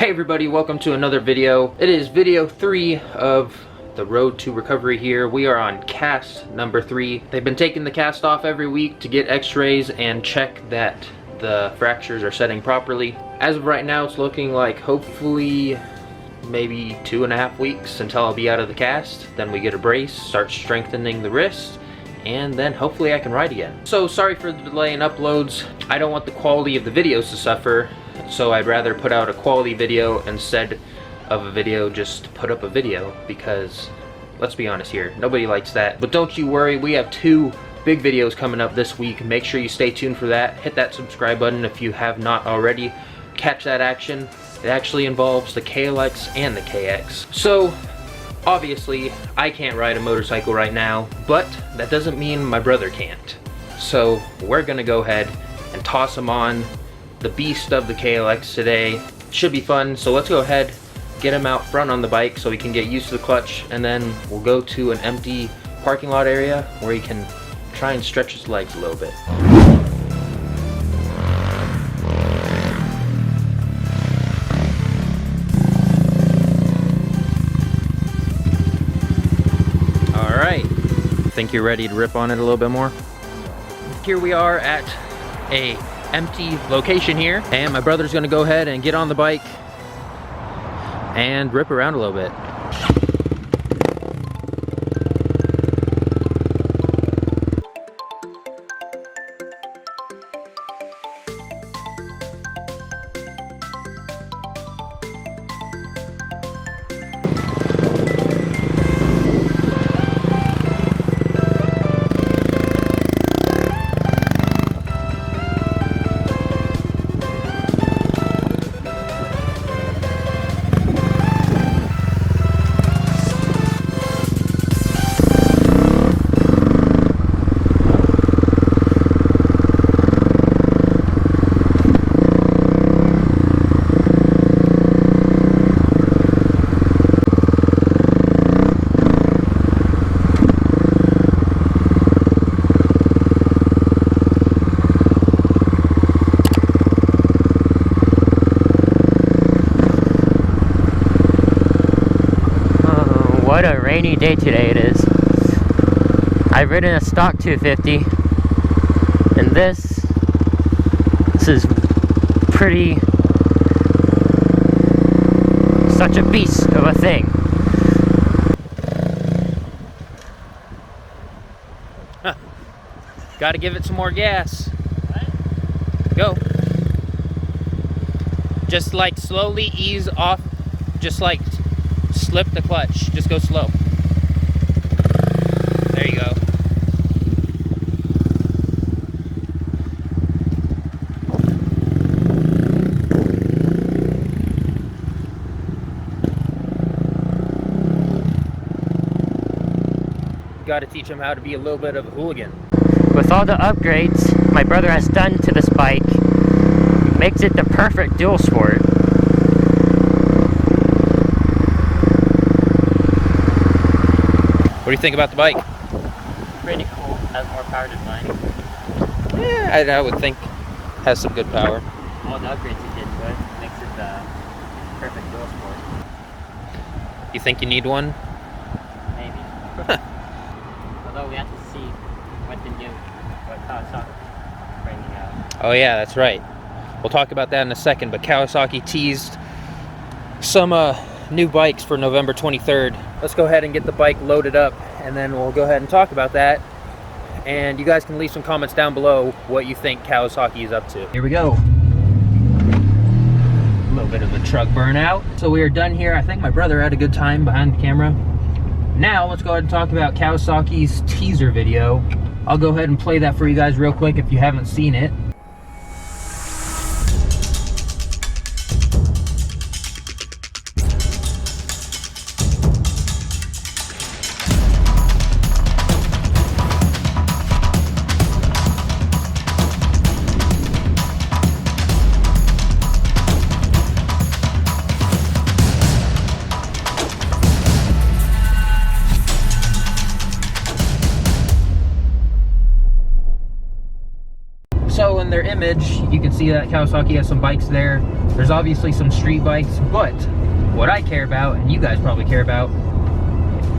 Hey everybody, welcome to another video. It is video 3 of the road to recovery here. We are on cast number 3. They've been taking the cast off every week to get x-rays and check that the fractures are setting properly. As of right now, it's looking like hopefully maybe 2.5 weeks until I'll be out of the cast. Then we get a brace, start strengthening the wrist, and then hopefully I can ride again. So sorry for the delay in uploads. I don't want the quality of the videos to suffer, so I'd rather put out a quality video instead of a video just put up a video, because let's be honest here, nobody likes that. But don't you worry, we have 2 big videos coming up this week. Make sure you stay tuned for that. Hit that subscribe button if you have not already. Catch that action. It actually involves the KLX and the KX. So obviously I can't ride a motorcycle right now, but that doesn't mean my brother can't. So we're gonna go ahead and toss him on the beast of the KLX today. Should be fun, so let's go ahead, get him out front on the bike so he can get used to the clutch, and then we'll go to an empty parking lot area where he can try and stretch his legs a little bit. Alright, think you're ready to rip on it a little bit more? Here we are at a empty location here, and my brother's gonna go ahead and get on the bike and rip around a little bit. What a rainy day today it is. I've ridden a stock 250, and this is pretty, such a beast of a thing. Huh. Gotta give it some more gas. What? Go. Just like slowly ease off, just like slip the clutch, just go slow. There you go. Got to teach him how to be a little bit of a hooligan. With all the upgrades my brother has done to this bike, makes it the perfect dual sport. What do you think about the bike? Pretty cool. Has more power than mine. Yeah, I would think has some good power. All the upgrades he did to it makes it the perfect dual sport. You think you need one? Maybe. Although we have to see what Kawasaki bringing out. Oh yeah, that's right. We'll talk about that in a second, but Kawasaki teased some new bikes for November 23rd. Let's go ahead and get the bike loaded up, and then we'll go ahead and talk about that. And you guys can leave some comments down below what you think Kawasaki is up to. Here we go. A little bit of a truck burnout. So we are done here. I think my brother had a good time behind the camera. Now let's go ahead and talk about Kawasaki's teaser video. I'll go ahead and play that for you guys real quick if you haven't seen it. So in their image, you can see that Kawasaki has some bikes there. There's obviously some street bikes, but what I care about, and you guys probably care about,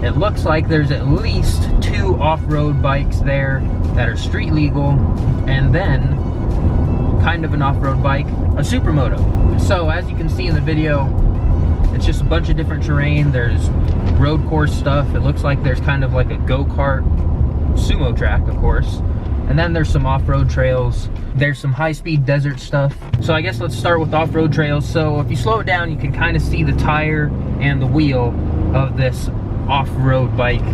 it looks like there's at least 2 off-road bikes there that are street legal, and then kind of an off-road bike, a supermoto. So as you can see in the video, it's just a bunch of different terrain. There's road course stuff. It looks like there's kind of like a go-kart sumo track, of course. And then there's some off-road trails. There's some high-speed desert stuff. So I guess let's start with off-road trails. So if you slow it down, you can kind of see the tire and the wheel of this off-road bike.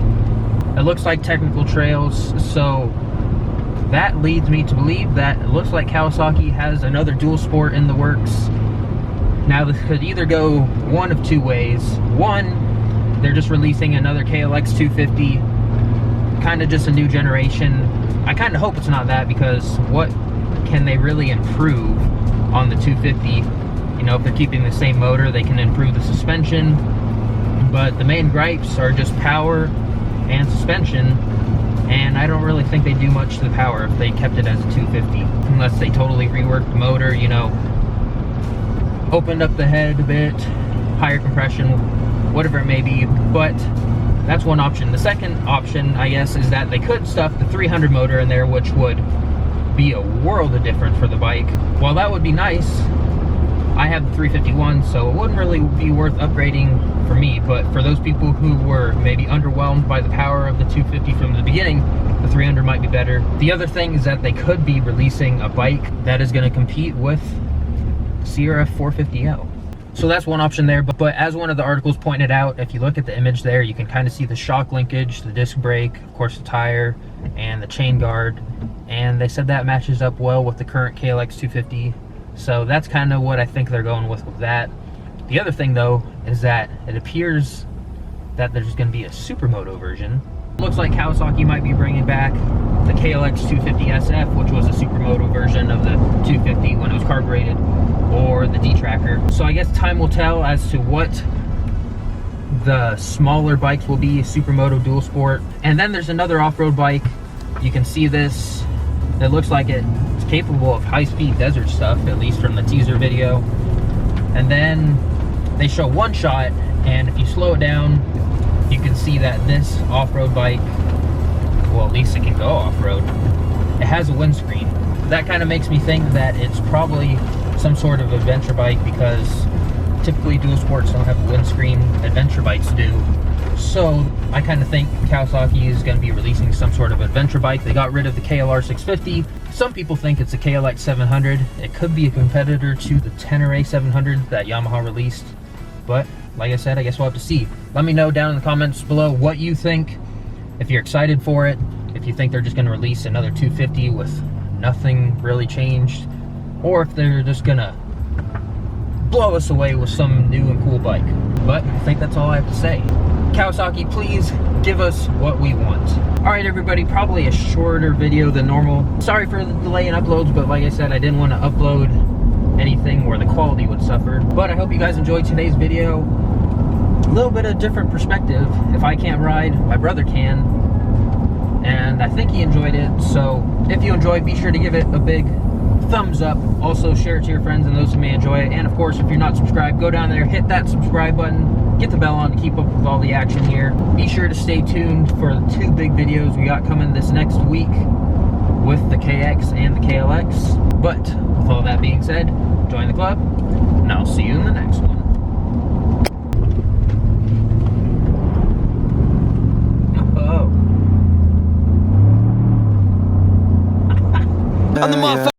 It looks like technical trails, so that leads me to believe that it looks like Kawasaki has another dual sport in the works. Now this could either go one of 2 ways. One, they're just releasing another KLX351, kind of just a new generation. I kind of hope it's not that, because what can they really improve on the 250? You know, if they're keeping the same motor, they can improve the suspension, but the main gripes are just power and suspension, and I don't really think they do much to the power if they kept it as a 250, unless they totally reworked the motor, you know, opened up the head a bit, higher compression, whatever it may be. But that's one option. The second option, I guess, is that they could stuff the 300 motor in there, which would be a world of difference for the bike. While that would be nice, I have the 351, so it wouldn't really be worth upgrading for me. But for those people who were maybe underwhelmed by the power of the 250 from the beginning, the 300 might be better. The other thing is that they could be releasing a bike that is going to compete with Sierra 450L. So that's one option there, but as one of the articles pointed out, if you look at the image there, you can kind of see the shock linkage, the disc brake, of course the tire, and the chain guard, and they said that matches up well with the current KLX350, so that's kind of what I think they're going with that. The other thing though is that it appears that there's going to be a supermoto version. Looks like Kawasaki might be bringing back the KLX350 SF, which was a supermoto version of the 250 when it was carbureted, or the D-Tracker. So I guess time will tell as to what the smaller bikes will be, supermoto dual sport. And then there's another off-road bike. You can see this. It looks like it's capable of high-speed desert stuff, at least from the teaser video. And then they show one shot, and if you slow it down, you can see that this off-road bike, well, at least it can go off-road, it has a windscreen. That kind of makes me think that it's probably some sort of adventure bike, because typically dual sports don't have a windscreen, adventure bikes do. So I kind of think Kawasaki is going to be releasing some sort of adventure bike. They got rid of the KLR650. Some people think it's a KLX700. It could be a competitor to the Tenere 700 that Yamaha released, but like I said, I guess we'll have to see. Let me know down in the comments below what you think, if you're excited for it, if you think they're just going to release another 250 with nothing really changed, or if they're just going to blow us away with some new and cool bike. But I think that's all I have to say. Kawasaki, please give us what we want. Alright everybody, probably a shorter video than normal. Sorry for the delay in uploads, but like I said, I didn't want to upload anything where the quality would suffer. But I hope you guys enjoyed today's video. A little bit of different perspective. If I can't ride, my brother can, and I think he enjoyed it. So if you enjoyed, be sure to give it a big thumbs up. Also share it to your friends and those who may enjoy it. And of course, if you're not subscribed, go down there, hit that subscribe button, get the bell on to keep up with all the action here. Be sure to stay tuned for the 2 big videos we got coming this next week with the KX and the KLX. But with all that being said, join the club, and I'll see you in the next one. I'm the motherfucker.